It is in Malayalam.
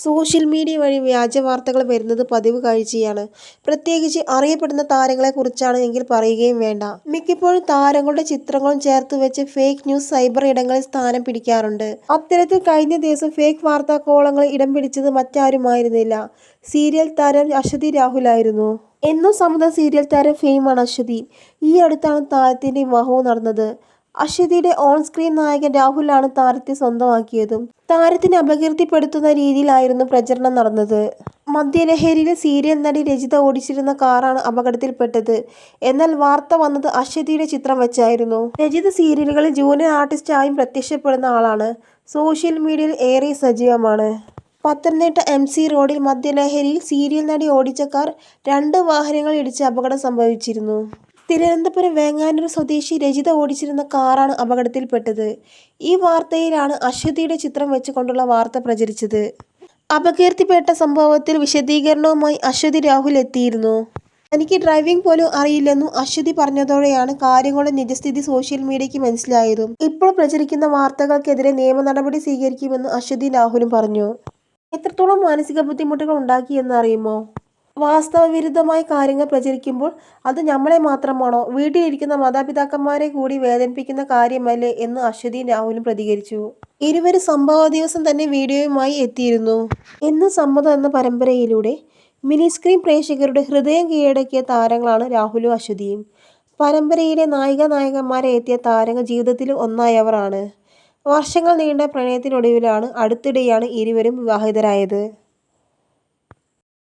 സോഷ്യൽ മീഡിയ വഴി വ്യാജ വാർത്തകൾ വരുന്നത് പതിവ് കാഴ്ചയാണ്. പ്രത്യേകിച്ച് അറിയപ്പെടുന്ന താരങ്ങളെക്കുറിച്ചാണ് എങ്കിൽ പറയുകയും വേണ്ട. മിക്കപ്പോഴും താരങ്ങളുടെ ചിത്രങ്ങളും ചേർത്ത് വെച്ച് ഫേക്ക് ന്യൂസ് സൈബർ ഇടങ്ങളിൽ സ്ഥാനം പിടിക്കാറുണ്ട്. അത്തരത്തിൽ കഴിഞ്ഞ ദിവസം ഫേക്ക് വാർത്താ കോളങ്ങളിൽ ഇടം പിടിച്ചത് മറ്റാരുമായിരുന്നില്ല, സീരിയൽ താരം അശ്വതി രാഹുലായിരുന്നു. എന്നും സമ്മതം സീരിയൽ താരം ഫെയിമാണ് അശ്വതി. ഈ അടുത്താണ് താരത്തിന്റെ വിവാഹവും നടന്നത്. അശ്വതിയുടെ ഓൺ സ്ക്രീൻ നായകൻ രാഹുലാണ് താരത്തെ സ്വന്തമാക്കിയതും. താരത്തിനെ അപകീർത്തിപ്പെടുത്തുന്ന രീതിയിലായിരുന്നു പ്രചരണം നടന്നത്. മദ്യലഹരിയിൽ സീരിയൽ നടി രജിത ഓടിച്ചിരുന്ന കാറാണ് അപകടത്തിൽപ്പെട്ടത്. എന്നാൽ വാർത്ത വന്നത് അശ്വതിയുടെ ചിത്രം വെച്ചായിരുന്നു. രജിത സീരിയലുകളിൽ ജൂനിയർ ആർട്ടിസ്റ്റ് ആയും പ്രത്യക്ഷപ്പെടുന്ന ആളാണ്. സോഷ്യൽ മീഡിയയിൽ ഏറെ സജീവമാണ്. പത്തനംതിട്ട MC റോഡിൽ മദ്യലഹരിയിൽ സീരിയൽ നടി ഓടിച്ച കാർ 2 വാഹനങ്ങൾ ഇടിച്ച് അപകടം സംഭവിച്ചിരുന്നു. തിരുവനന്തപുരം വേങ്ങാനൂർ സ്വദേശി രജിത ഓടിച്ചിരുന്ന കാറാണ് അപകടത്തിൽപ്പെട്ടത്. ഈ വാർത്തയിലാണ് അശ്വതിയുടെ ചിത്രം വെച്ചുകൊണ്ടുള്ള വാർത്ത പ്രചരിച്ചത്. അപകീർത്തിപ്പെട്ട സംഭവത്തിൽ വിശദീകരണവുമായി അശ്വതി രാഹുൽ എത്തിയിരുന്നു. തനിക്ക് ഡ്രൈവിംഗ് പോലും അറിയില്ലെന്നും അശ്വതി പറഞ്ഞതോടെയാണ് കാര്യങ്ങളുടെ നിജസ്ഥിതി സോഷ്യൽ മീഡിയയ്ക്ക് മനസ്സിലായതും. ഇപ്പോൾ പ്രചരിക്കുന്ന വാർത്തകൾക്കെതിരെ നിയമ നടപടി സ്വീകരിക്കുമെന്ന് അശ്വതി രാഹുലും പറഞ്ഞു. എത്രത്തോളം മാനസിക ബുദ്ധിമുട്ടുകൾ ഉണ്ടാക്കിയെന്ന് അറിയുമോ? വാസ്തവവിരുദ്ധമായ കാര്യങ്ങൾ പ്രചരിക്കുമ്പോൾ അത് നമ്മളെ മാത്രമാണോ, വീട്ടിലിരിക്കുന്ന മാതാപിതാക്കന്മാരെ കൂടി വേദനിപ്പിക്കുന്ന കാര്യമല്ലേ എന്ന് അശ്വതിയും രാഹുലും പ്രതികരിച്ചു. ഇരുവരും സംഭവ ദിവസം തന്നെ വീഡിയോയുമായി എത്തിയിരുന്നു. എന്നും സമ്മതം എന്ന പരമ്പരയിലൂടെ മിനി സ്ക്രീൻ പ്രേക്ഷകരുടെ ഹൃദയം കീഴടക്കിയ താരങ്ങളാണ് രാഹുലും അശ്വതിയും. പരമ്പരയിലെ നായികമാരെ എത്തിയ താരങ്ങൾ ജീവിതത്തിലും ഒന്നായവർ ആണ്. വർഷങ്ങൾ നീണ്ട പ്രണയത്തിനൊടുവിലാണ് അടുത്തിടെയാണ് ഇരുവരും വിവാഹിതരായത്.